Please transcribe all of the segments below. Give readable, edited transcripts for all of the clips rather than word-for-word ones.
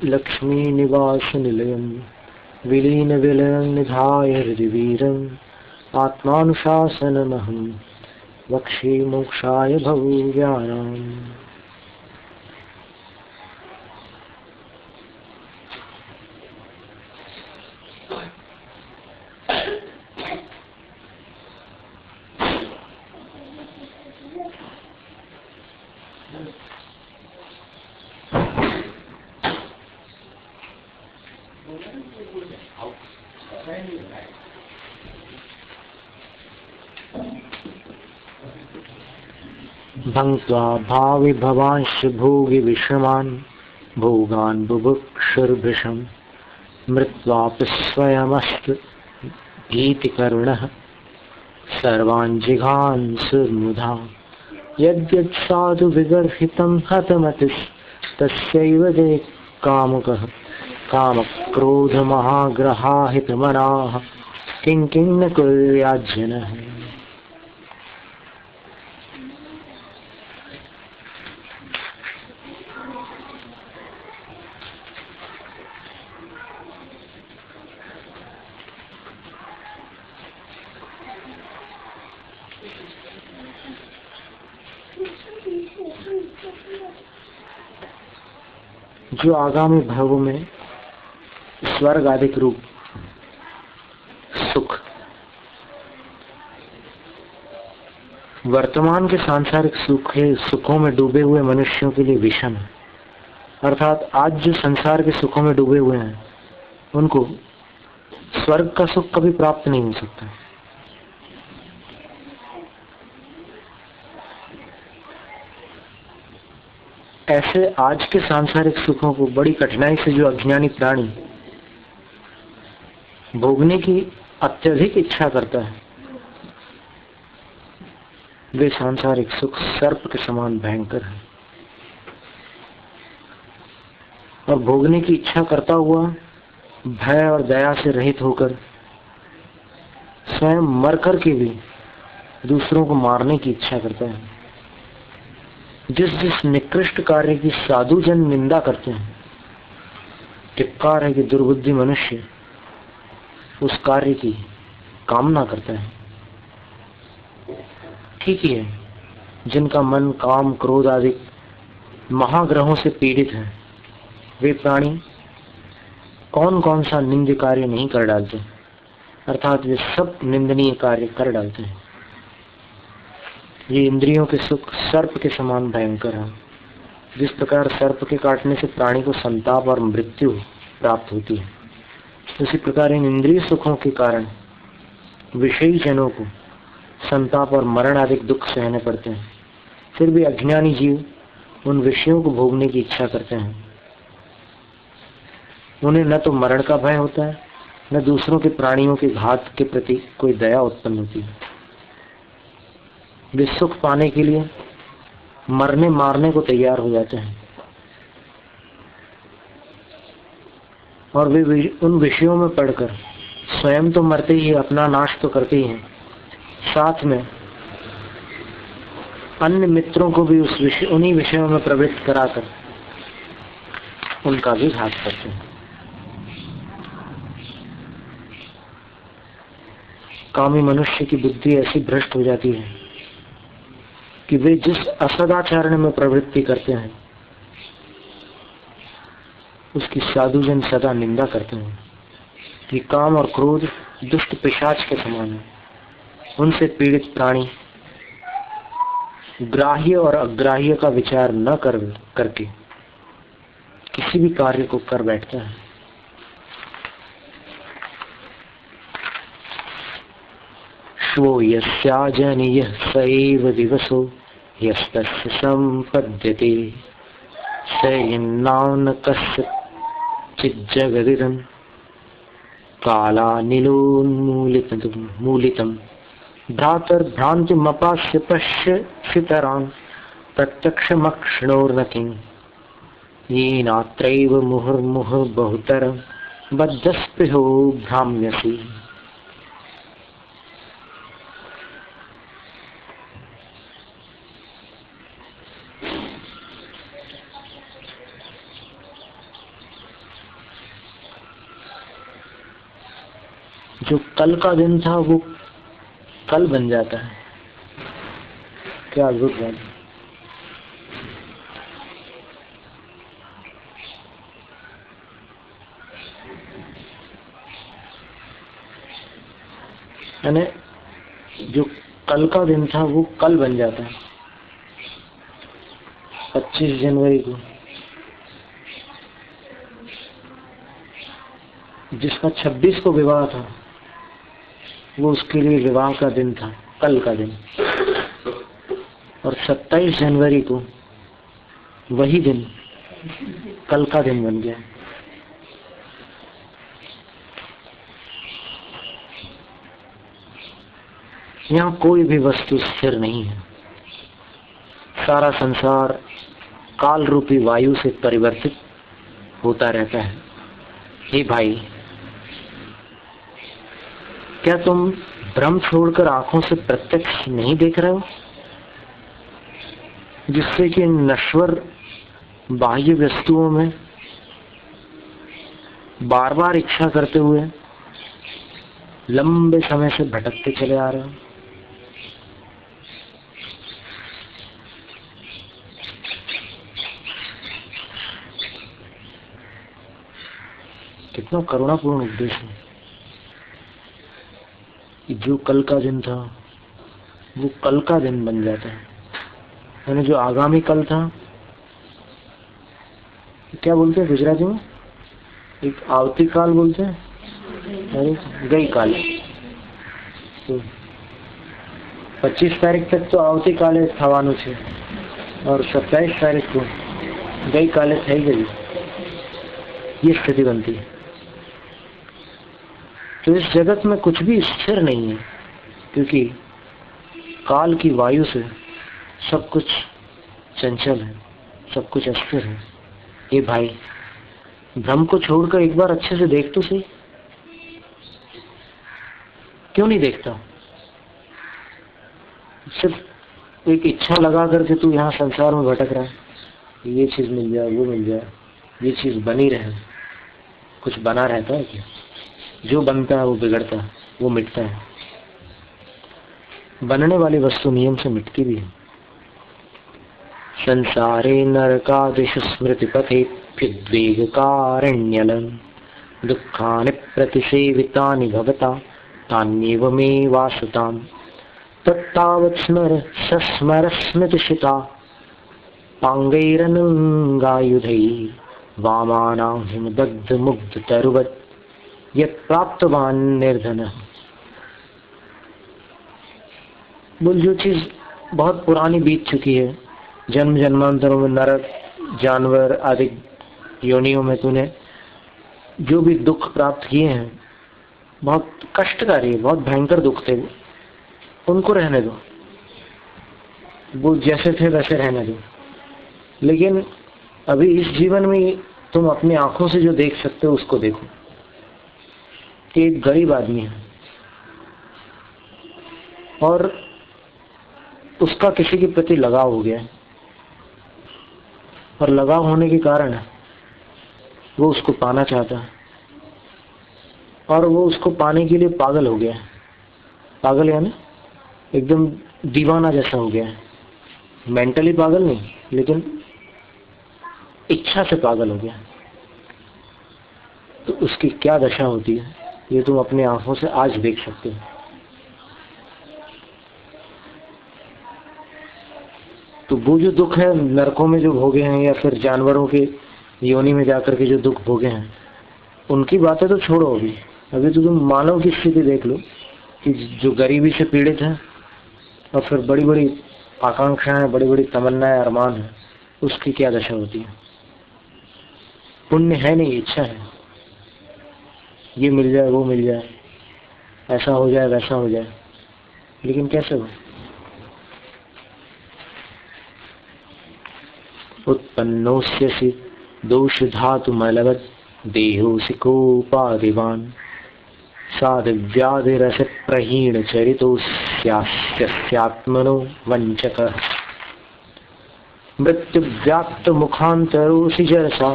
लक्ष्मी निवास निलयम विलीन विलयम निधाय हृदि वीरम आत्मानुशासनमहं वक्षे मोक्षाय भव्यानाम्। भंक्त्वा भावि भवांश भोगि विषमान् भोगान् बुभुक्षुर्भृशं मृत्वापि स्वयमस्तु भीतिकरुणः सर्वान् जिघांसुर्मुधा। यद्यत् साधु विगर्हितं हतमतिस्तस्यैव ते कामुकः कामक्रोधमहाग्रहाहितमनाः किं किं न कुर्याज्जनः। जो आगामी भावों में स्वर्ग आदिक रूप सुख वर्तमान के सांसारिक सुखों में डूबे हुए मनुष्यों के लिए विषम है, अर्थात आज जो संसार के सुखों में डूबे हुए हैं उनको स्वर्ग का सुख कभी प्राप्त नहीं हो सकता। ऐसे आज के सांसारिक सुखों को बड़ी कठिनाई से जो अज्ञानी प्राणी भोगने की अत्यधिक इच्छा करता है, वे सांसारिक सुख सर्प के समान भयंकर है। और भोगने की इच्छा करता हुआ भय और दया से रहित होकर स्वयं मरकर के भी दूसरों को मारने की इच्छा करता है। जिस जिस निकृष्ट कार्य की साधुजन निंदा करते हैं, धिक्कार है कि दुर्बुद्धि मनुष्य उस कार्य की कामना करता है। ठीक ही है, जिनका मन काम क्रोध आदि महाग्रहों से पीड़ित है, वे प्राणी कौन कौन सा निंद्य कार्य नहीं कर डालते, अर्थात वे सब निंदनीय कार्य कर डालते हैं। ये इंद्रियों के सुख सर्प के समान भयंकर है। जिस प्रकार सर्प के काटने से प्राणी को संताप और मृत्यु प्राप्त होती है, उसी प्रकार इन इंद्रिय सुखों के कारण विषयी जनों को संताप और मरण आदि दुख सहने पड़ते हैं। फिर भी अज्ञानी जीव उन विषयों को भोगने की इच्छा करते हैं। उन्हें न तो मरण का भय होता है, न दूसरों के प्राणियों के घात के प्रति कोई दया उत्पन्न होती है। वे सुख पाने के लिए मरने मारने को तैयार हो जाते हैं और वे उन विषयों में पढ़कर स्वयं तो मरते ही, अपना नाश तो करते ही हैं, साथ में अन्य मित्रों को भी उन्हीं विषयों में प्रवृत्त कराकर उनका भी घात करते हैं। कामी मनुष्य की बुद्धि ऐसी भ्रष्ट हो जाती है कि वे जिस असदाचरण में प्रवृत्ति करते हैं उसकी साधुजन सदा निंदा करते हैं कि काम और क्रोध दुष्ट पिशाच के समान है। उनसे पीड़ित प्राणी ग्राह्य और अग्राह्य का विचार न करके किसी भी कार्य को कर बैठता है। श्वो यस्याजनीयः स एव दिवसो यस्तस्य सम्पद्यते स यन्नान्न कस्यचिज्जगदिदं कालानिलोन्मूलितं भ्रातर्भ्रान्तिमपास्य पश्यसितरान् प्रत्यक्षमक्ष्णोर्न किं येनात्रैव मुहुर्मुहुर्बहुतरं बद्धस्पृहो भ्राम्यसि। जो कल का दिन था वो कल बन जाता है। क्या अद्भुत बात है। यानी जो कल का दिन था वो कल बन जाता है। 25 जनवरी को जिसका 26 को विवाह था वो उसके लिए विवाह का दिन था, कल का दिन। और 27 जनवरी को वही दिन कल का दिन बन गया। यहाँ कोई भी वस्तु स्थिर नहीं है। सारा संसार काल रूपी वायु से परिवर्तित होता रहता है। हे भाई, क्या तुम भ्रम छोड़कर आंखों से प्रत्यक्ष नहीं देख रहे हो, जिससे कि नश्वर बाह्य वस्तुओं में बार बार इच्छा करते हुए लंबे समय से भटकते चले आ रहे हो? कितना करुणापूर्ण उपदेश है कि जो कल का दिन था वो कल का दिन बन जाता है। यानी जो आगामी कल था, क्या बोलते हैं गुजराती में, एक आवती काल बोलते हैं, गई काल। तो 25 तारीख तक तो आवती काले थवानु छे और 27 तारीख को गई काले थई गई। ये स्थिति बनती है। तो इस जगत में कुछ भी स्थिर नहीं है, क्योंकि काल की वायु से सब कुछ चंचल है, सब कुछ अस्थिर है। ये भाई, भ्रम को छोड़कर एक बार अच्छे से देख तो सही। क्यों नहीं देखता? सिर्फ एक इच्छा लगा करके तू यहाँ संसार में भटक रहा है, ये चीज मिल जाए, वो मिल जाए, ये चीज बनी रहे। कुछ बना रहता है क्या? जो बनता है वो बिगड़ता है, वो मिटता है। बनने वाली वस्तु नियम से मिटती भी है। संसारे नरकादिश स्मृति पथे प्युद्वेग कारण्यलं दुःखानि प्रतिसेवितानि भवता तान्येव मे वासताम् तत्तावत् स्मर सस्मर स्मृतिशिता पांगैरनंगायुधैः वामानां हिमदग्ध मुग्ध तरुवत् यत् प्राप्तवान निर्धनः। बोल, जो चीज बहुत पुरानी बीत चुकी है, जन्म जन्मांतरों में नरक जानवर आदि योनियों में तूने जो भी दुख प्राप्त किए हैं, बहुत कष्टकारी, बहुत भयंकर दुख थे, उनको रहने दो। वो जैसे थे वैसे रहने दो। लेकिन अभी इस जीवन में तुम अपनी आंखों से जो देख सकते हो उसको देखो। एक गरीब आदमी है और उसका किसी के प्रति लगाव हो गया है, और लगाव होने के कारण वो उसको पाना चाहता है, और वो उसको पाने के लिए पागल हो गया है। पागल यानी एकदम दीवाना जैसा हो गया है। मेंटली पागल नहीं, लेकिन इच्छा से पागल हो गया। तो उसकी क्या दशा होती है ये तुम अपनी आंखों से आज देख सकते हो। तो वो जो दुख है नरकों में जो भोगे हैं, या फिर जानवरों के योनि में जाकर के जो दुख भोगे हैं, उनकी बातें तो छोड़ो। अभी तो तुम मानव की स्थिति देख लो कि जो गरीबी से पीड़ित है और फिर बड़ी बड़ी आकांक्षाएं, बड़ी बड़ी तमन्नाएं, अरमान है, उसकी क्या दशा होती है। पुण्य है नहीं, इच्छा है। ये मिल जाए, वो मिल जाए, ऐसा हो जाए, वैसा हो जाए, लेकिन कैसे हो? उत्पन्नोस्यसि दोष धातु मलवत् देहोऽसि कोपादिवान् साधिव्याधिरस प्रहीण चरितोऽस्यात्मनो वञ्चकः मृत्युव्याप्त मुखान्तरोऽसि जरसा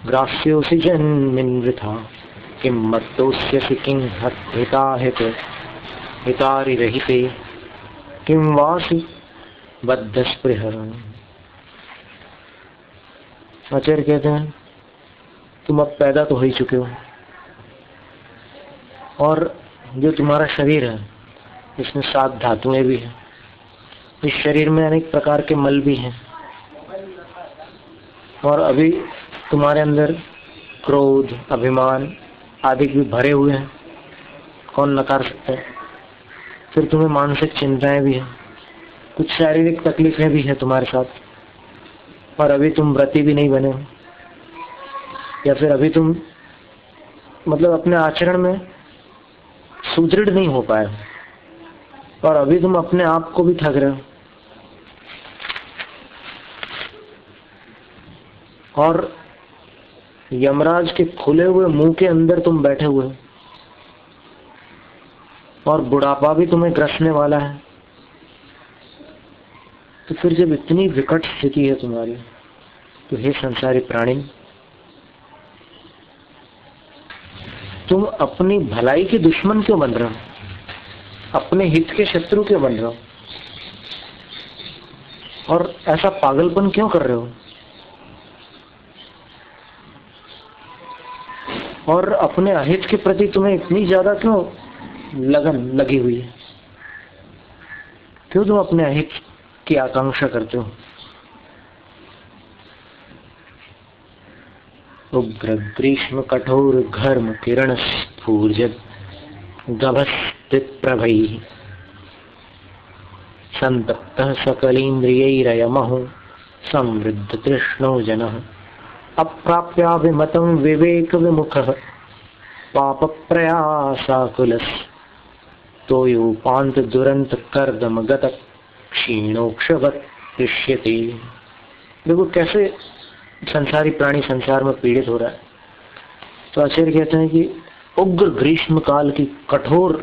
ग्रास्योऽसि जन्मिन् वृथा किम मत्तोस्यसि किं हिताहित हितारि रहिते किम वासि बद्धस्पृह। आचार्य कहते हैं तुम अब पैदा तो हो ही चुके हो, और जो तुम्हारा शरीर है इसमें 7 धातुएं भी हैं, इस शरीर में अनेक प्रकार के मल भी हैं, और अभी तुम्हारे अंदर क्रोध, अभिमान आदि भी भरे हुए हैं, कौन नकार सकता है। फिर तुम्हें मानसिक चिंताएं भी हैं, कुछ शारीरिक तकलीफें भी हैं तुम्हारे साथ, और अभी तुम व्रती भी नहीं बने हो, या फिर अभी तुम मतलब अपने आचरण में सुदृढ़ नहीं हो पाए हो, और अभी तुम अपने आप को भी ठग रहे हो, और यमराज के खुले हुए मुंह के अंदर तुम बैठे हुए हो, और बुढ़ापा भी तुम्हें ग्रसने वाला है। तो फिर जब इतनी विकट स्थिति है तुम्हारी, तो हे संसारी प्राणी, तुम अपनी भलाई के दुश्मन क्यों बन रहे हो, अपने हित के शत्रु क्यों बन रहे हो, और ऐसा पागलपन क्यों कर रहे हो, और अपने अहित के प्रति तुम्हें इतनी ज्यादा क्यों लगन लगी हुई है, क्यों तुम अपने अहित की आकांक्षा करते हो। उग्र ग्रीष्म कठोर घर्म किरण स्फूर्जत गभस्तित प्रभई संतप्तः सकलेन्द्रियैरयमहो संवृद्ध तृष्णो जनः अप्राप्याभिमतं विवेक विमुखः पाप प्रयासाकुलः तोयोपान्त दुरंत कर्दम गत क्षीणोक्षवत् दृश्यते। देखो कैसे संसारी प्राणी संसार में पीड़ित हो रहा है। तो आचार्य कहते हैं कि उग्र ग्रीष्म काल की कठोर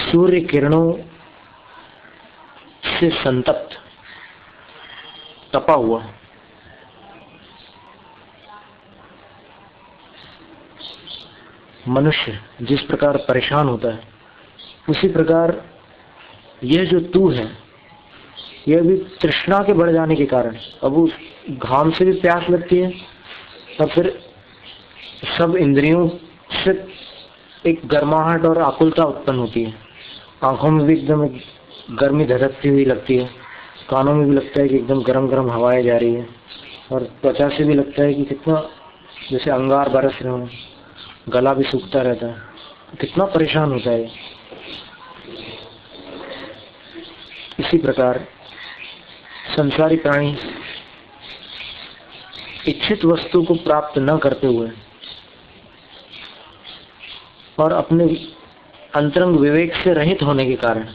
सूर्य किरणों से संतप्त, तपा हुआ, मनुष्य जिस प्रकार परेशान होता है, उसी प्रकार यह जो तू है, यह भी तृष्णा के बढ़ जाने के कारण, अब उस घाम से भी प्यास लगती है, और फिर सब इंद्रियों से एक गर्माहट और आकुलता उत्पन्न होती है। आंखों में भी एकदम गर्मी धधकती हुई लगती है, कानों में भी लगता है कि एकदम गरम गरम हवाएं जा रही है, और त्वचा से भी लगता है कि कितना जैसे अंगार बरस रहे हो, गला भी सूखता रहता है, कितना परेशान होता है। इसी प्रकार संसारी प्राणी इच्छित वस्तु को प्राप्त न करते हुए और अपने अंतरंग विवेक से रहित होने के कारण,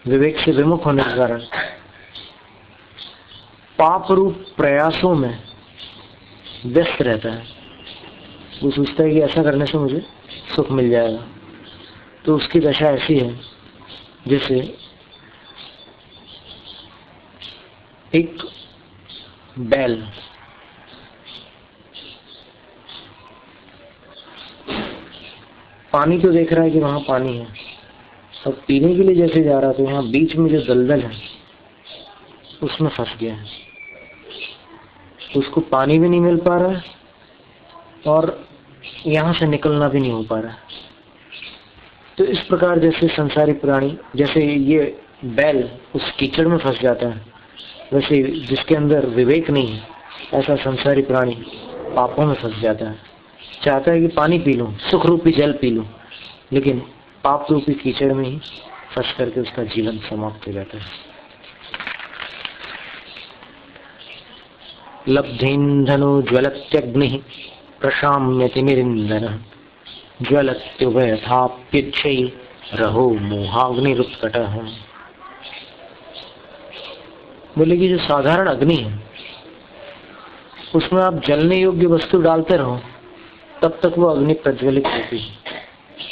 विवेक से विमुख होने के कारण पाप रूप प्रयासों में व्यस्त रहता है। वो सोचता है कि ऐसा करने से मुझे सुख मिल जाएगा। तो उसकी दशा ऐसी है जैसे एक बैल पानी तो देख रहा है कि वहां पानी है, अब पीने के लिए जैसे जा रहा तो यहाँ बीच में जो दलदल है उसमें फंस गया है, उसको पानी भी नहीं मिल पा रहा है और यहाँ से निकलना भी नहीं हो पा रहा है। तो इस प्रकार जैसे संसारी प्राणी, जैसे ये बैल उस कीचड़ में फंस जाता है, वैसे जिसके अंदर विवेक नहीं है, ऐसा संसारी प्राणी पापों में फंस जाता है। चाहता है कि पानी पी लूं, सुख रूपी जल पी लूं, लेकिन पाप रूपी कीचड़ में ही फंस करके उसका जीवन समाप्त हो जाता है। लब्धेन्धनो ज्वलत्यग्निः प्रशाम्यति निरिन्दनः ज्वलत्युभयथाप्युच्छै रहो मोहाग्निरुत्कटः। बोले कि जो साधारण अग्नि है उसमें आप जलने योग्य वस्तु डालते रहो तब तक वो अग्नि प्रज्वलित होती है,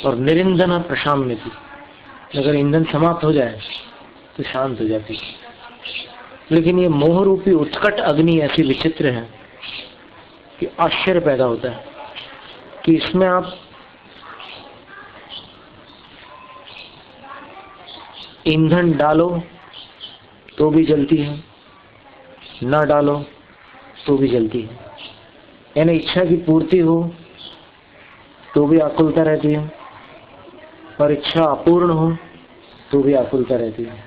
और निरिंदन प्रशाम्यति, अगर ईंधन समाप्त हो जाए तो शांत हो जाती है। लेकिन ये मोह रूपी उत्कट अग्नि ऐसी विचित्र है कि आश्चर्य पैदा होता है। कि इसमें आप ईंधन डालो तो भी जलती है, न डालो तो भी जलती है। यानी इच्छा की पूर्ति हो तो भी आकुलता रहती है, और इच्छा अपूर्ण हो तो भी आकुलता रहती है।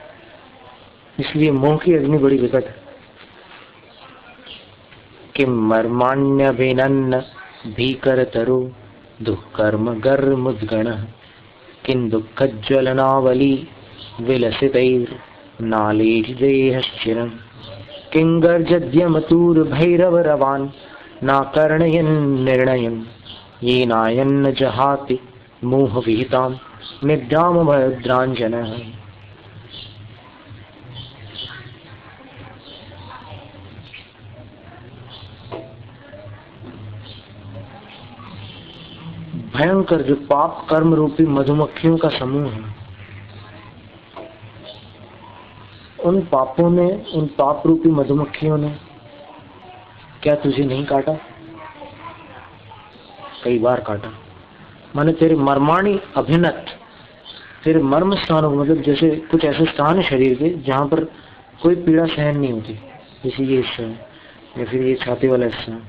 इसलिए मोह की अग्नि बड़ी विकट है। कि मर्माण्य भिनन्न भीकर तरु दुष्कर्म गर्मुद्गण किं दुःख ज्वलनावली विलसितैर नालीदेहश्चिरम् किं गर्जद्यमतूर भैरव रवान् नाकर्णयन् निर्णयम् येनायन्न जहाति मोह विहितां निद्राम भद्राञ्जनः। भयंकर जो पाप कर्म रूपी मधुमक्खियों का समूह है, उन पापों ने, उन पाप रूपी मधुमक्खियों ने क्या तुझे नहीं काटा? कई बार काटा। माने तेरे मर्माणी अभिनत, तेरे मर्म स्थानों, मतलब जैसे कुछ ऐसे स्थान है शरीर के जहां पर कोई पीड़ा सहन नहीं होती, जैसे ये हिस्सा है, या फिर ये छाती वाला हिस्सा है,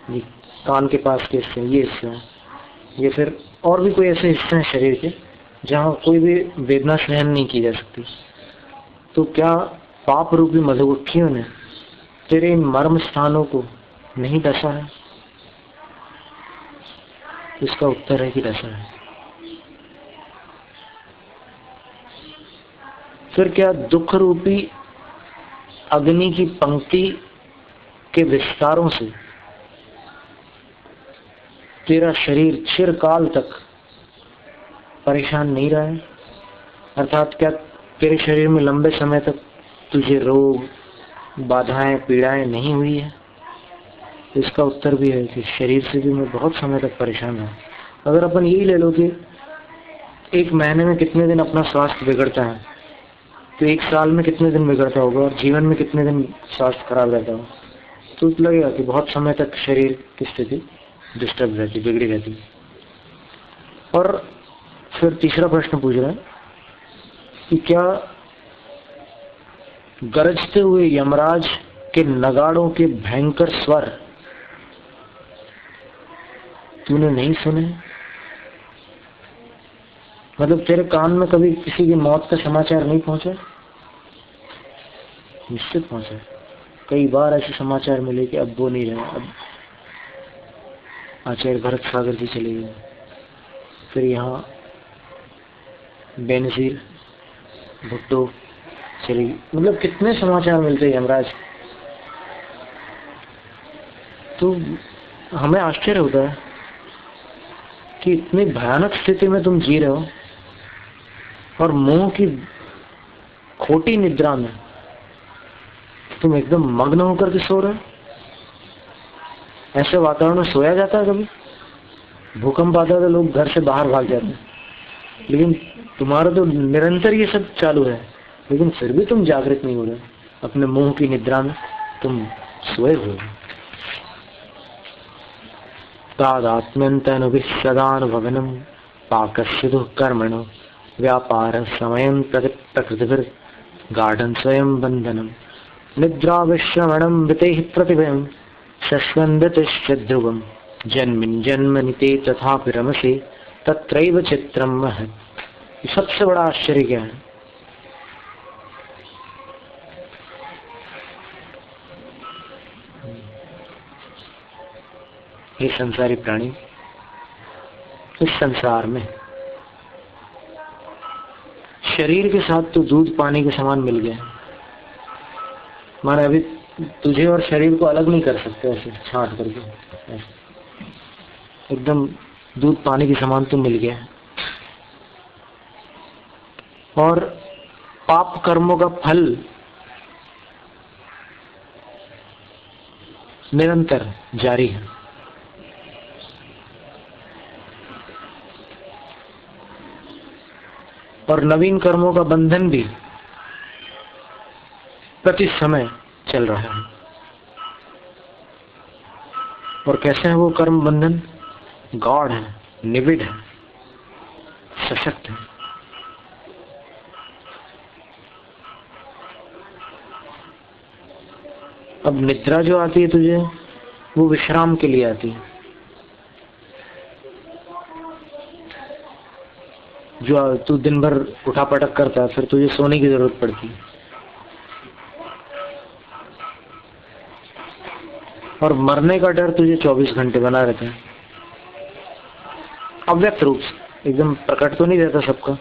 ये कान के पास के हिस्से, ये हिस्सा है, या फिर और भी कोई ऐसे हिस्से हैं शरीर के जहां कोई भी वेदना सहन नहीं की जा सकती। तो क्या पाप रूपी मधुमक्खियों ने तेरे इन मर्म स्थानों को नहीं डसा है? इसका उत्तर है कि डसा है। फिर क्या दुख रूपी अग्नि की पंक्ति के विस्तारों से तेरा शरीर चिरकाल तक परेशान नहीं रहा है? अर्थात क्या तेरे शरीर में लंबे समय तक तुझे रोग, बाधाएं, पीड़ाएं नहीं हुई है? इसका उत्तर भी है कि शरीर से भी मैं बहुत समय तक परेशान हूँ। अगर अपन यही ले लो कि एक महीने में कितने दिन अपना स्वास्थ्य बिगड़ता है, तो एक साल में कितने दिन बिगड़ता होगा, और जीवन में कितने दिन स्वास्थ्य खराब रहता होगा, तो लगेगा कि बहुत समय तक शरीर की स्थिति डिस्टर्ब रहती, बिगड़ी रहती। और फिर तीसरा प्रश्न पूछ रहा है कि क्या गरजते हुए यमराज के नगाड़ों के भयंकर स्वर तूने नहीं सुने? मतलब तेरे कान में कभी किसी की मौत का समाचार नहीं पहुंचा? निश्चित पहुंचा। कई बार ऐसे समाचार मिले कि अब वो नहीं रहे, अब आचार्य भरत सागर जी चले गए, फिर यहाँ बेनजीर भुट्टो चली, मतलब कितने समाचार मिलते हैं यमराज। तो हमें आश्चर्य होता है कि इतनी भयानक स्थिति में तुम जी रहे हो, और मोह की खोटी निद्रा में तुम एकदम मग्न होकर के सो रहे हो। ऐसे वातावरण में सोया जाता है? कभी भूकंप आता है तो लोग घर से बाहर भाग जाते हैं, लेकिन तुम्हारा तो निरंतर ये सब चालू है, लेकिन फिर भी तुम जागृत नहीं हो रहे। अपने मोह की निद्रा में तुम सोए हुए हो। तादात्म्यन्तनुभविष्यदानुभवनं पाकस्य दुःकर्मणो व्यापार समयं प्रकृतिभिर् गाढं स्वयं बंधनम निद्राविश्रमणं वितेः प्रतिभयं शश्वन्दितिश्च ध्रुवं जन्मिन् जन्मनि ते तथापि रमसे तत्रैव चित्रं महत्। सबसे बड़ा आश्चर्य क्या है? ये संसारी प्राणी इस संसार में शरीर के साथ तो दूध पानी के समान मिल गया। माने अभी तुझे और शरीर को अलग नहीं कर सकते ऐसे छांट करके, एकदम दूध पानी के समान तो मिल गया। और पाप कर्मों का फल निरंतर जारी है। और नवीन कर्मों का बंधन भी प्रति समय चल रहा है। और कैसे है वो कर्म बंधन? गॉड है, निविड है, सशक्त है। अब निद्रा जो आती है तुझे, वो विश्राम के लिए आती है। जो तू दिन भर उठा पटक करता है, फिर तुझे सोने की जरूरत पड़ती है। और मरने का डर तुझे 24 घंटे बना रहता है, अव्यक्त रूप से, एकदम प्रकट तो नहीं रहता सबका,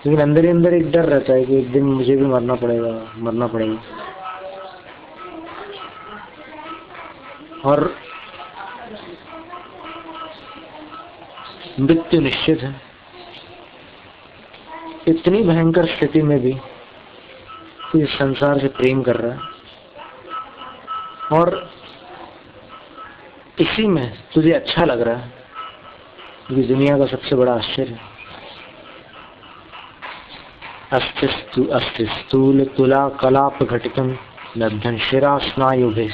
लेकिन अंदर ही अंदर एक डर रहता है कि एक दिन मुझे भी मरना पड़ेगा, मरना पड़ेगा। और मृत्यु निश्चित है। इतनी भयंकर स्थिति में भी तू इस संसार से प्रेम कर रहा है, और इसी में तुझे अच्छा लग रहा है। ये दुनिया का सबसे बड़ा आश्चर्य। अस्थिस्तूल तुला कलाप घटितम लब्धन शिरा स्नायुभिः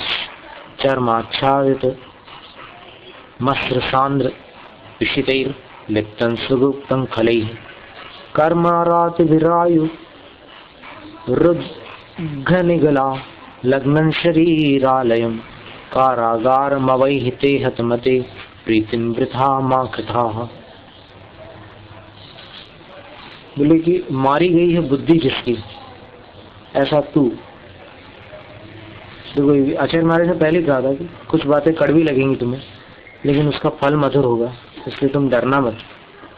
चर्माच्छादित मस्र सांद्र विशितैर लिप्तं सुगुप्तं खलैः कर्मारात विरायु रुद्घनिगला लग्नं शरीरालयं कारागारमवैः ते हतमते प्रीतिं वृथा मा कृताः। बोले कि मारी गई है बुद्धि जिसकी, ऐसा तू। देखो आचार्य महाराज ने पहले कहा था कि कुछ बातें कड़वी लगेंगी तुम्हें, लेकिन उसका फल मधुर होगा, इसलिए तुम डरना मत।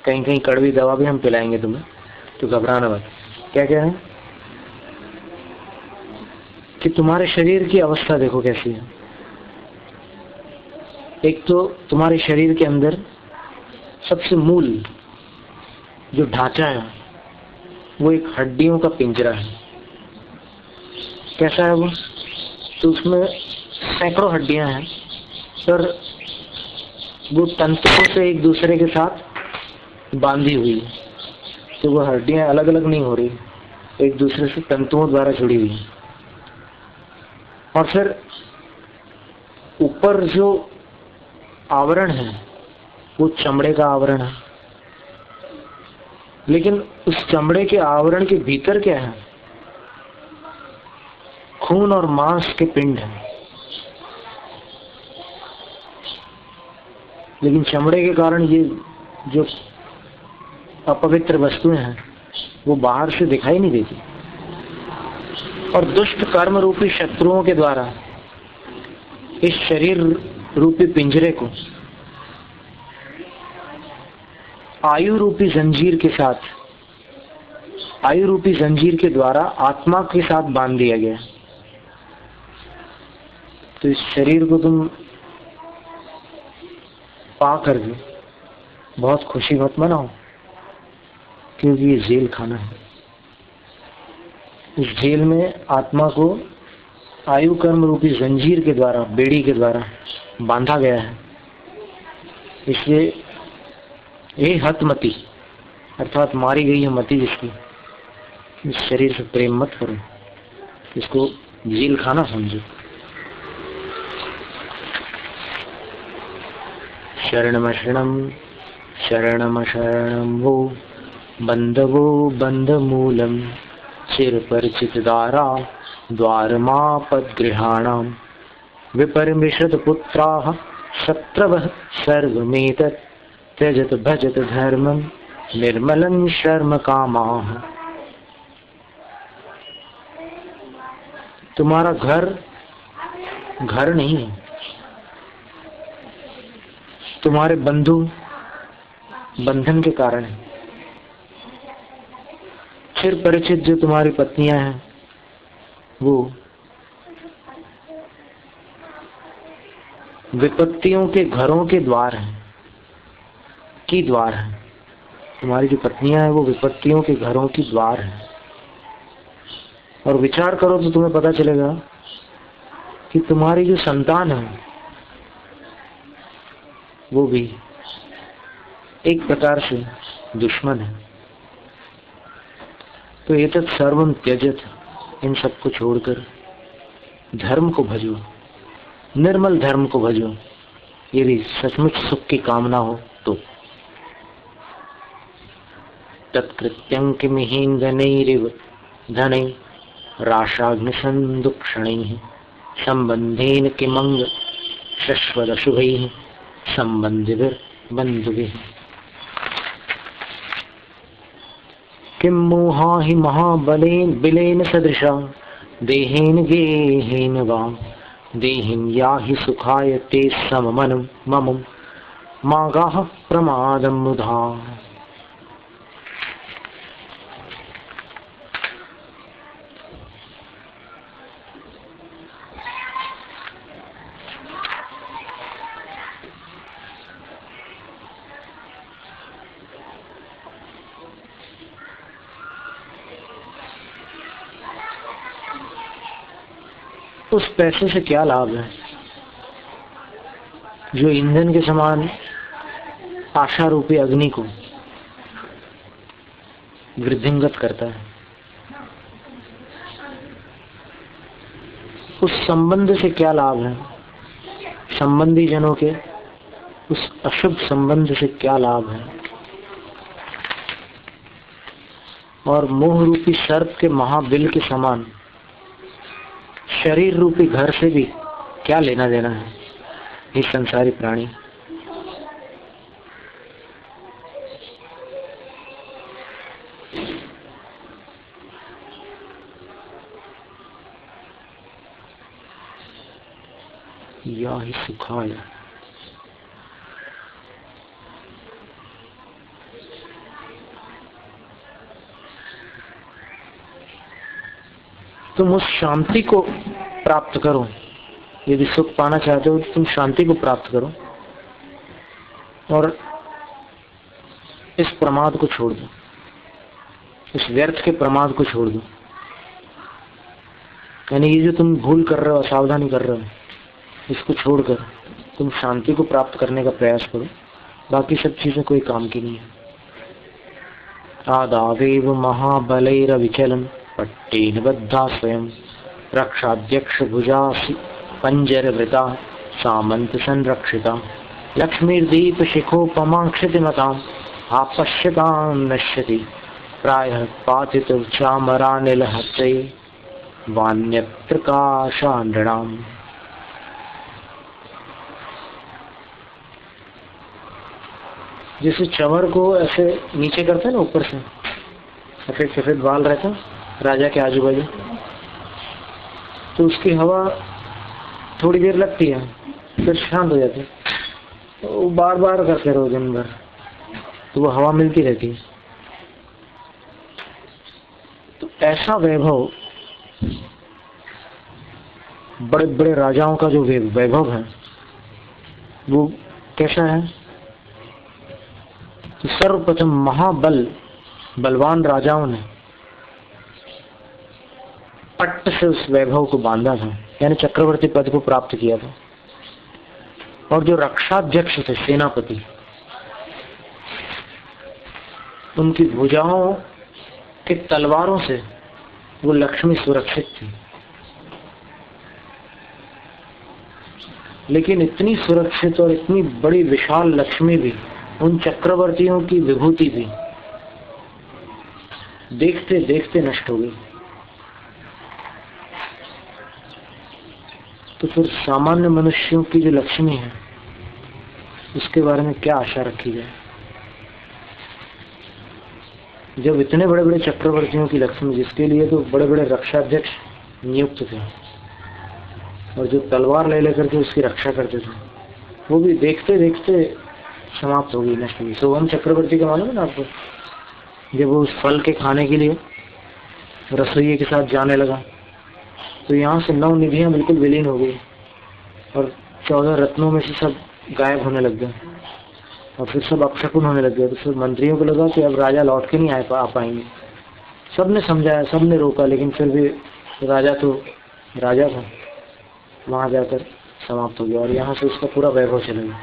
कहीं कहीं कड़वी दवा भी हम पिलाएंगे तुम्हें, तो घबराना मत। क्या क्या है कि तुम्हारे शरीर की अवस्था देखो कैसी है। एक तो तुम्हारे शरीर के अंदर सबसे मूल जो ढांचा है वो एक हड्डियों का पिंजरा है। कैसा है वो? तो उसमें सैकड़ों हड्डियां हैं, पर वो तंतुओं से एक दूसरे के साथ बांधी हुई है। तो वो हड्डियां अलग अलग नहीं हो रही, एक दूसरे से तंतुओं द्वारा जुड़ी हुई है। और फिर ऊपर जो आवरण है वो चमड़े का आवरण है, लेकिन उस चमड़े के आवरण के भीतर क्या है? खून और मांस के पिंड हैं। लेकिन चमड़े के कारण ये जो अपवित्र वस्तुएं हैं वो बाहर से दिखाई नहीं देती, और दुष्ट कर्म रूपी शत्रुओं के द्वारा इस शरीर रूपी पिंजरे को आयु रूपी जंजीर के साथ, आयु रूपी जंजीर के द्वारा आत्मा के साथ बांध दिया गया। तो इस शरीर को तुम पा करके बहुत खुशी मत मनाओ, क्योंकि ये जेल खाना है। इस जेल में आत्मा को आयु कर्म रूपी जंजीर के द्वारा, बेड़ी के द्वारा बांधा गया है। इसलिए ये हतमति अर्थात मारी गई है मति जिसकी, इस शरीर से प्रेम मत करो, इसको जेल खाना समझो। शरणमशरणम शरणमशरणम वो बंधवो बंधमूलम चिरपरिचित दारा द्वारमापद्गृहाणाम विपरिमिषद पुत्राः शत्रवः सर्वमेतत् त्यजत भजत धर्मं निर्मलं शर्म कामाः। तुम्हारा घर घर नहीं है, तुम्हारे बंधु बंधन के कारण है। चिर परिचित जो तुम्हारी पत्नियां हैं वो विपत्तियों के घरों के द्वार हैं, की द्वार है। तुम्हारी जो पत्नियां हैं वो विपत्तियों के घरों की द्वार है। और विचार करो तो तुम्हें पता चलेगा कि तुम्हारी जो संतान है वो भी एक प्रकार से दुश्मन है। तो एतत् सर्वम त्यजत, इन सबको छोड़कर धर्म को भजो, निर्मल धर्म को भजो। यदि सचमुच सुख की कामना हो तो तत्कृत्यं किमिहीन्द्रनैरिव धनै राशाग्निसन्दुक्षणैः सम्बन्धेन किमंग शश्वदशुभैः सम्बन्धिभिर्बन्धुभिः किं मोहा हि महाबलेन बिलेन सदृशा देहेन गेहेन वा देहिं याहि सुखाय ते सममनं ममं मागाः प्रमादं मुधा। उस पैसे से क्या लाभ है जो ईंधन के समान आशा रूपी अग्नि को वृद्धिंगत करता है। उस संबंध से क्या लाभ है, संबंधी जनों के उस अशुभ संबंध से क्या लाभ है, और मोह रूपी सर्प के महाबिल के समान शरीर रूपी घर से भी क्या लेना देना है ये संसारी प्राणी। या ही सुखाय तुम उस शांति को प्राप्त करो। यदि सुख पाना चाहते हो तो तुम शांति को प्राप्त करो और इस प्रमाद को छोड़ दो, इस व्यर्थ के प्रमाद को छोड़ दो। यानी ये जो तुम भूल कर रहे हो, असावधानी कर रहे हो, इसको छोड़कर तुम शांति को प्राप्त करने का प्रयास करो। बाकी सब चीजें कोई काम की नहीं है। आदावेव महाबलैरविचलन् पट्टेन बद्धा स्वयं रक्षाध्यक्ष भुजासि पंजरवृता सामंत संरक्षिता लक्ष्मीर्दीप शिखोपमा क्षतिमताम् आपश्यतां नश्यति प्रायः पातित चामरानिलहत्यै वान्यप्रकाशानृणाम्। जैसे चंवर को ऐसे नीचे करते हैं ना, ऊपर से सफेद सफेद बाल रहता राजा के आजू बाजू, तो उसकी हवा थोड़ी देर लगती है फिर शांत हो जाती है। तो वो बार बार करते रहो दिन भर तो वो हवा मिलती रहती है। तो ऐसा वैभव, बड़े बड़े राजाओं का जो वैभव है वो कैसा है? तो सर्वप्रथम बलवान राजाओं ने पट्ट से उस वैभव को बांधा था, यानी चक्रवर्ती पद को प्राप्त किया था। और जो रक्षाध्यक्ष थे, सेनापति, उनकी भुजाओं के तलवारों से वो लक्ष्मी सुरक्षित थी। लेकिन इतनी सुरक्षित और इतनी बड़ी विशाल लक्ष्मी भी, उन चक्रवर्तियों की विभूति भी देखते देखते नष्ट हो गई। तो फिर सामान्य मनुष्यों की जो लक्ष्मी है उसके बारे में क्या आशा रखी जाए? जब इतने बड़े बड़े चक्रवर्तियों की लक्ष्मी, जिसके लिए तो बड़े बड़े रक्षाध्यक्ष नियुक्त थे और जो तलवार ले लेकर के उसकी रक्षा करते थे, वो भी देखते देखते समाप्त हो गई, नष्ट हो गई। सोहम चक्रवर्ती का मालूम है ना आपको? जब वो उस फल के खाने के लिए रसोइये के साथ जाने लगा तो यहाँ से 9 निधियां बिल्कुल विलीन हो गई और 14 रत्नों में से सब गायब होने लग गए और फिर सब अपशकुन होने लग गए। तो फिर मंत्रियों को लगा कि अब राजा लौट के नहीं आ पाएंगे। सबने समझाया, सबने रोका, लेकिन फिर भी राजा तो राजा था, वहां जाकर समाप्त हो गया और यहाँ से उसका पूरा वैभव चला गया।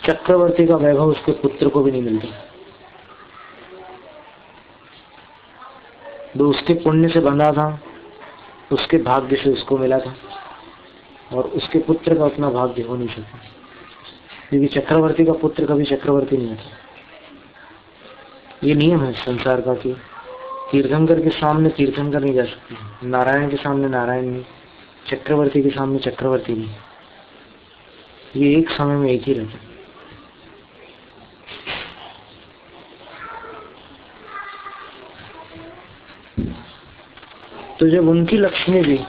चक्रवर्ती का वैभव उसके पुत्र को भी नहीं मिलता। जो उसके पुण्य से बंधा था, उसके भाग्य से उसको मिला था, और उसके पुत्र का उतना भाग्य हो नहीं सका। क्योंकि चक्रवर्ती का पुत्र कभी चक्रवर्ती नहीं होता। ये नियम है संसार का कि तीर्थंकर के सामने तीर्थंकर नहीं जा सकते, नारायण के सामने नारायण नहीं, चक्रवर्ती के सामने चक्रवर्ती नहीं। ये एक समय में एक ही रहता है। तो जब उनकी लक्ष्मी भी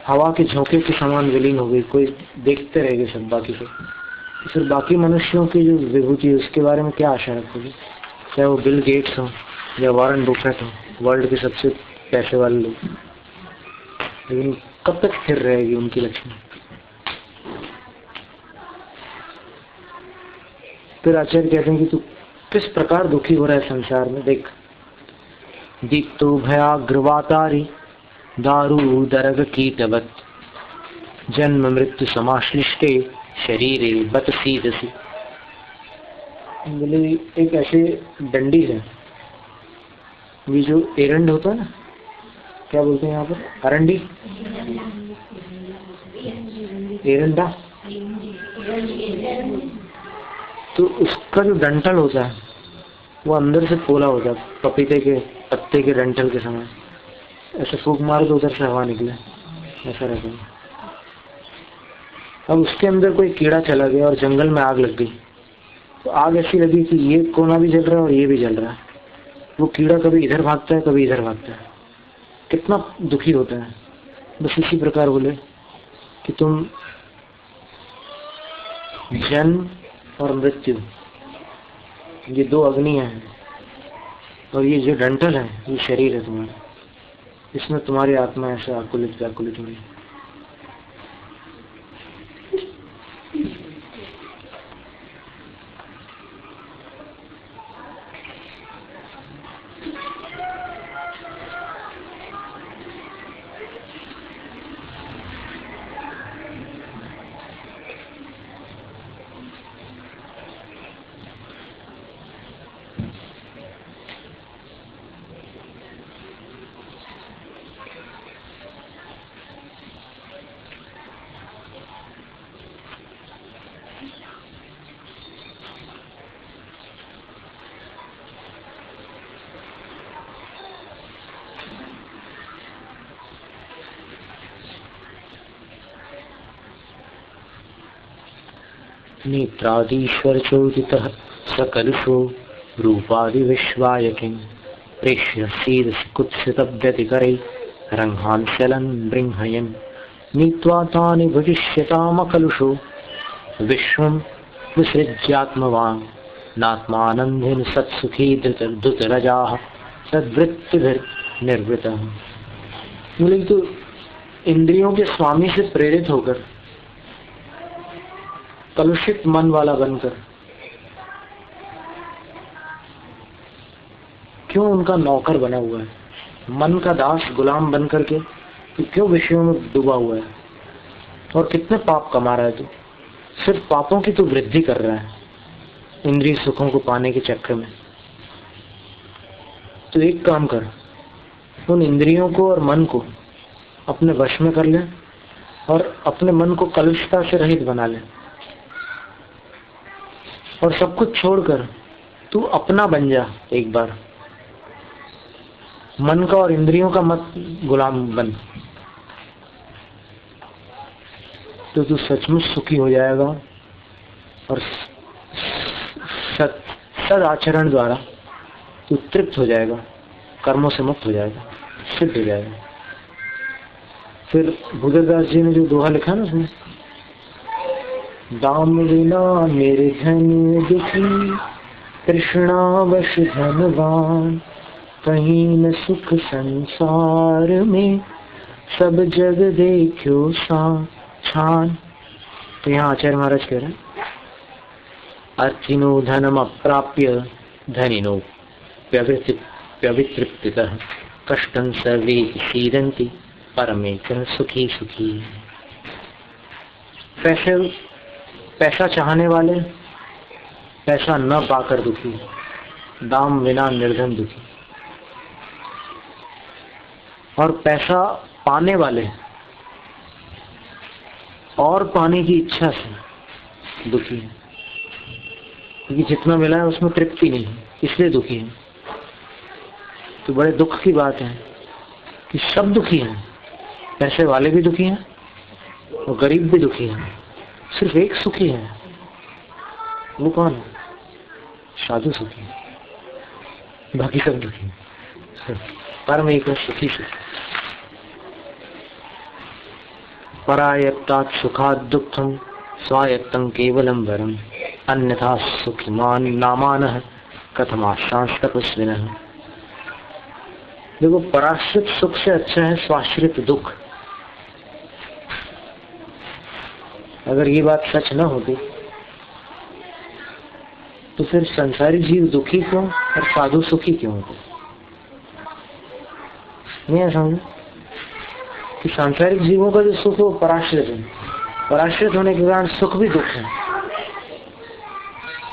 हवा के झोंके के समान विलीन हो गई, कोई देखते रह गए सब बाकी से, तो फिर बाकी मनुष्यों की जो विभूति है उसके बारे में क्या आशा रखोगे? चाहे वो बिल गेट्स हो या वॉरेन बुफेट हो, वर्ल्ड के सबसे पैसे वाले लोग, लेकिन कब तक स्थिर रहेगी उनकी लक्ष्मी? फिर आचार्य कहते हैं कि तू किस प्रकार दुखी हो रहा है संसार में। देख, दीप्तो भयाग्रवातारी दारू दरग कीटवत जन्म मृत्यु समाश्लिष्टे शरीरे बत सीदसी। बोले एक ऐसे डंडी है, ये जो एरंड होता है ना, क्या बोलते हैं यहाँ पर, अरंडी, एरंडा, तो उसका जो डंठल होता है वो अंदर से पोला होता है, पपीते के पत्ते के डंठल के समय ऐसे फूंक मारो तो उधर से हवा निकले, ऐसा रहता है। अब उसके अंदर कोई कीड़ा चला गया और जंगल में आग लग गई, तो आग ऐसी लगी कि ये कोना भी जल रहा है और ये भी जल रहा है। वो कीड़ा कभी इधर भागता है कभी इधर भागता है, कितना दुखी होता है। बस इसी प्रकार बोले कि तुम जन्म और मृत्यु, ये दो अग्नियां हैं, और ये जो डंठल है ये शरीर है तुम्हारा, इसमें तुम्हारी आत्मा ऐसे आकुलित व्याकुलित हो रही है। नेत्रादीश्वर चोदितः सकलुषो रूपादि विश्वाय किं प्रेष्य सीद कुत्सित व्यतिकरै रंहांसलन बृंहयन् नीत्वा तानि भुजिष्यतामकलुषो विश्वं विसृज्यात्मवान् नात्मानन्देन सत्सुखी धृतरजाः तद्वृत्तिभिर्निर्वृतः। बोले तो इंद्रियों के स्वामी से प्रेरित होकर, कलुषित मन वाला बनकर, क्यों उनका नौकर बना हुआ है, मन का दास गुलाम बनकर के तो क्यों विषयों में डूबा हुआ है? और कितने पाप कमा रहा है तू, सिर्फ पापों की तो वृद्धि कर रहा है इंद्रिय सुखों को पाने के चक्कर में। तो एक काम कर, उन इंद्रियों को और मन को अपने वश में कर ले और अपने मन को कलुषता से रहित बना ले, और सब कुछ छोड़कर तू अपना बन जा। एक बार मन का और इंद्रियों का मत गुलाम बन, तो तू सचमुच सुखी हो जाएगा और सद आचरण द्वारा तू तृप्त हो जाएगा, कर्मों से मुक्त हो जाएगा, सिद्ध हो जाएगा। फिर बुद्धदास जी ने जो दोहा लिखा ना उसमें, दाम विना मेरे धन दुखी कृष्णावश धनवान कहीं न सुख संसार में सब जग देखो छान। तो यहाँ आचार्य महाराज कह रहे हैं, अर्थिनो धनम अप्राप्य धनिनो व्यवितृप्तितः कष्टं सर्वे सीदन्ति परमेकः सुखी सुखी। पैसा चाहने वाले पैसा न पाकर दुखी, दाम विना निर्धन दुखी, और पैसा पाने वाले और पाने की इच्छा से दुखी है, क्योंकि जितना मिला है उसमें तृप्ति नहीं है, इसलिए दुखी है। तो बड़े दुख की बात है कि सब दुखी हैं, पैसे वाले भी दुखी हैं और गरीब भी दुखी हैं, सिर्फ एक सुखी है। वो कौन है? साधु सुखी है, बाकी सब दुखी है। परम एक सुखी सुखी। परायत्तात् सुखात् दुःखं स्वायत्तं केवलं वरम् अन्यथा सुखिमान नामानः कथमाशांस तपस्विनः। देखो, पराश्रित सुख से अच्छा है स्वाश्रित दुख। अगर ये बात सच न होती तो फिर संसारी जीव दुखी क्यों और साधु सुखी क्यों होते? नहीं है समझ कि सांसारिक जीवों का जो सुख है वो पराश्रित है, पराश्रित होने के कारण सुख भी दुख है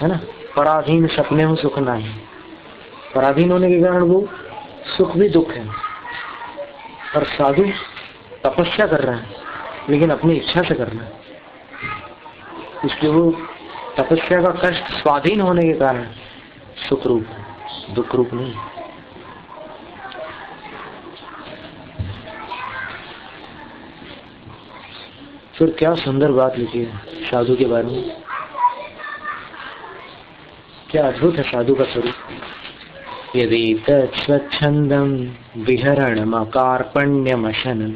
ना। पराधीन सपने हो सुख नहीं, पराधीन होने के कारण वो सुख भी दुख है। और साधु तपस्या कर रहा है लेकिन अपनी इच्छा से कर रहा है, इसलिए वो तपस्या का कष्ट स्वाधीन होने के कारण सुख रूप है, दुख रूप नहीं। फिर क्या सुंदर बात लिखी है साधु के बारे में, क्या अद्भुत है साधु का स्वरूप। यदि तत्स्वच्छंदम विहरणमकार्पण्यमशनं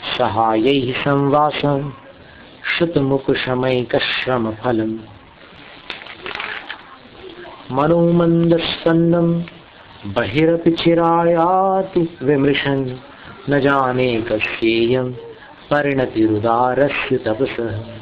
सहायैः संवासं श्रुतमुपशमैकश्रम फलम् मनोमन्दस्पन्दं बहिरपि चिरायाति विमृशन् न जाने कस्येयं परिणतिरुदारस्य तपसः।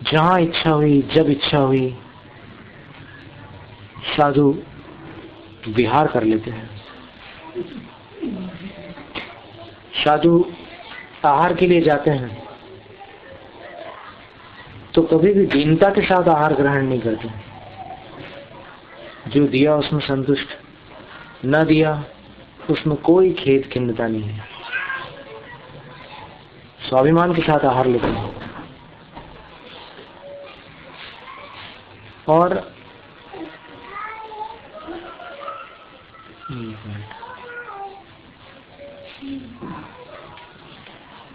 जहाँ इच्छा हुई, जब इच्छा हुई, साधु विहार कर लेते हैं। साधु आहार के लिए जाते हैं तो कभी भी दीनता के साथ आहार ग्रहण नहीं करते। जो दिया उसमें संतुष्ट, न दिया उसमें कोई खेद खिन्नता नहीं है, स्वाभिमान के साथ आहार लेते हैं। और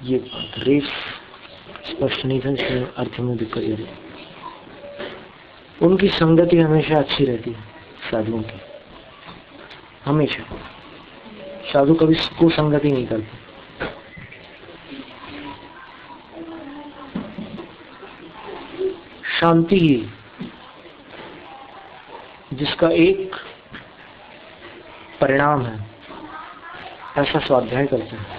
ये रेस स्पष्ट नहीं था, इसलिए अर्थ में दिक्कत है। उनकी संगति हमेशा अच्छी रहती है साधुओं की, हमेशा। साधु कभी कुसंगति नहीं करते। शांति ही जिसका एक परिणाम है, ऐसा स्वाध्याय करते हैं।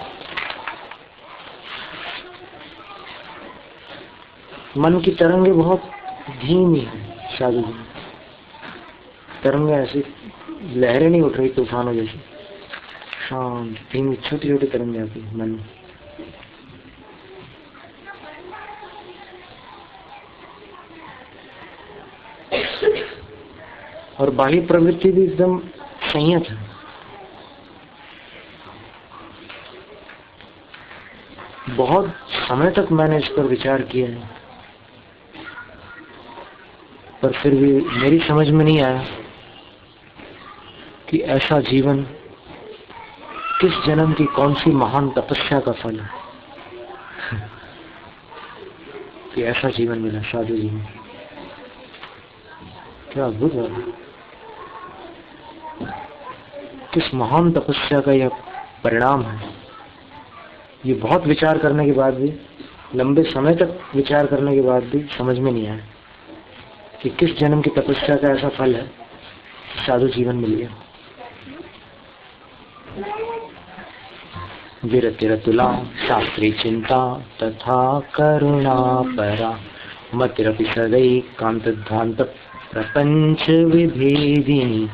मन की तरंगे बहुत धीमी है साधु जी, तरंगे ऐसी लहरें नहीं उठ रही तूफानों जैसी, शांत धीमी छोटी छोटी तरंगे आती है मन में। और बाह्य प्रवृत्ति भी एकदम संयत है। बहुत समय तक मैंने इस पर विचार किया है, पर फिर भी मेरी समझ में नहीं आया कि ऐसा जीवन किस जन्म की कौन सी महान तपस्या का फल है कि ऐसा जीवन मिला साधु जी में। क्या अद्भुत है, किस महान तपस्या का यह परिणाम है। ये बहुत विचार करने के बाद भी, लंबे समय तक विचार करने के बाद भी समझ में नहीं आया कि किस जन्म की तपस्या का ऐसा फल है, साधु जीवन मिल गया। विरतिरतुला शास्त्री चिंता तथा करुणा परा मतिरपि सदैकांतध्वांत प्रपंच विभेदिनी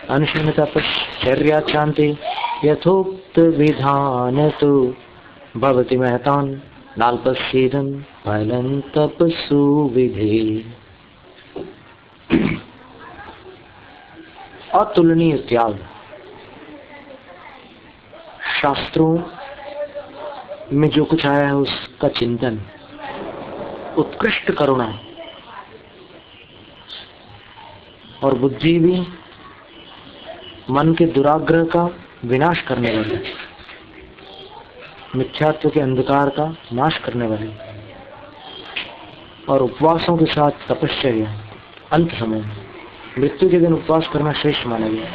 अनुशन्न तपश्चर्या चान्ते यथोक्त विधान तो भवति महतान नाल्पस्येदं फलं तपसु विधे। अतुलनीय त्याग, शास्त्रों में जो कुछ आया है उसका चिंतन, उत्कृष्ट करुणा, और बुद्धि भी मन के दुराग्रह का विनाश करने वाली, मिथ्यात्व के अंधकार का नाश करने वाली, और उपवासों के साथ तपश्चर्या अंत समय में, मृत्यु के दिन उपवास करना श्रेष्ठ माना गया।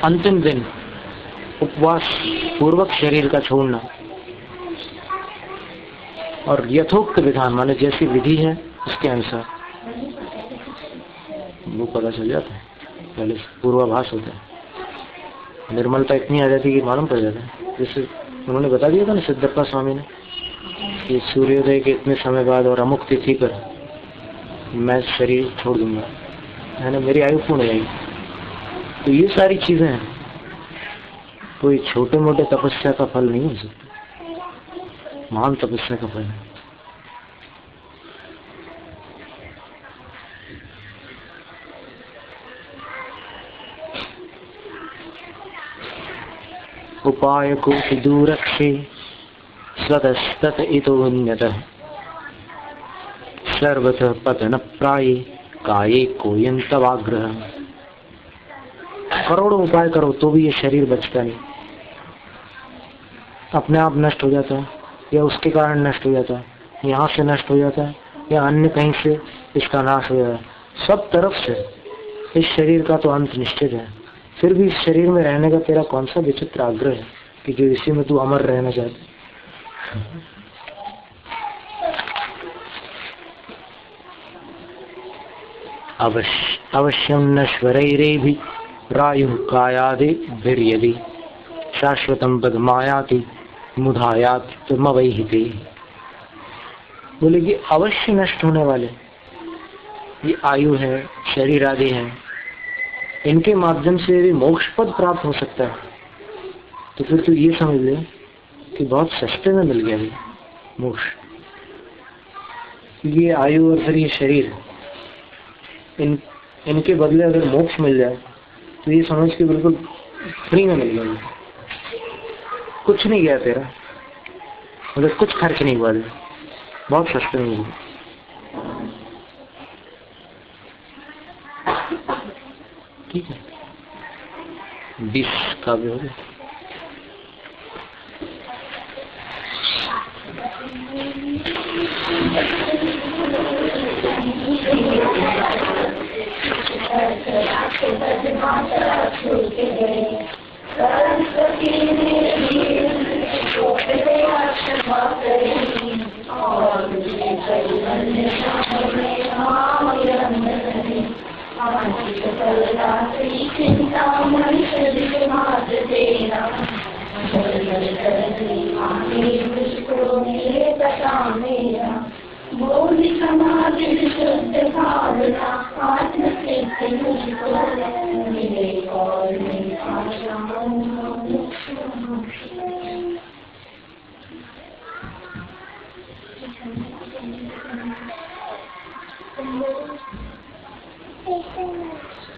अंतिम दिन उपवास पूर्वक शरीर का छोड़ना, और यथोक्त विधान माने जैसी विधि है उसके अनुसार, वो पता चल जाता है, पहले पूर्वाभास होता है, निर्मलता इतनी आ जाती है कि मालूम पड़ जाता है। जैसे उन्होंने बता दिया था ना सिद्धप्पा स्वामी ने कि सूर्योदय के इतने समय बाद और अमुक तिथि पर मैं शरीर छोड़ दूंगा, है ना, मेरी आयु पूर्ण हो जाएगी। तो ये सारी चीजें हैं, कोई छोटे मोटे तपस्या का फल नहीं हो सकता, महान तपस्या का फल है। उपाय को दूरक्षे स्वतस्तत इतोन्यतः सर्वतः पतन प्राये काये कोयं तवाग्रह। करोड़ों उपाय करो तो भी ये शरीर बचता नहीं, अपने आप नष्ट हो जाता है, या उसके कारण नष्ट हो जाता है, यहाँ से नष्ट हो जाता है, या अन्य कहीं से इसका नाश हो जाता है। सब तरफ से इस शरीर का तो अंत निश्चित है, फिर भी इस शरीर में रहने का तेरा कौन सा विचित्र आग्रह है कि जो इसी में तू अमर रहना चाहता। अवश्यम नश्वरैरेभि रायुः कायादिभिर्यदि शाश्वतम पदमायाति मुधायात मवैहिते। बोले कि अवश्य नष्ट होने वाले ये आयु है, शरीर आदि है, इनके माध्यम से भी मोक्ष पद प्राप्त हो सकता है। तो फिर तो ये समझ ले कि बहुत सस्ते में मिल गया ये मोक्ष। ये आयु और फिर ये शरीर, इनके बदले अगर मोक्ष मिल जाए तो ये समझ के बिल्कुल फ्री में मिल गया, कुछ नहीं गया तेरा, मतलब कुछ खर्च नहीं हुआ, बहुत सस्ते में मिल गया। ठीक है, 20 का भी हो गया। Thank you.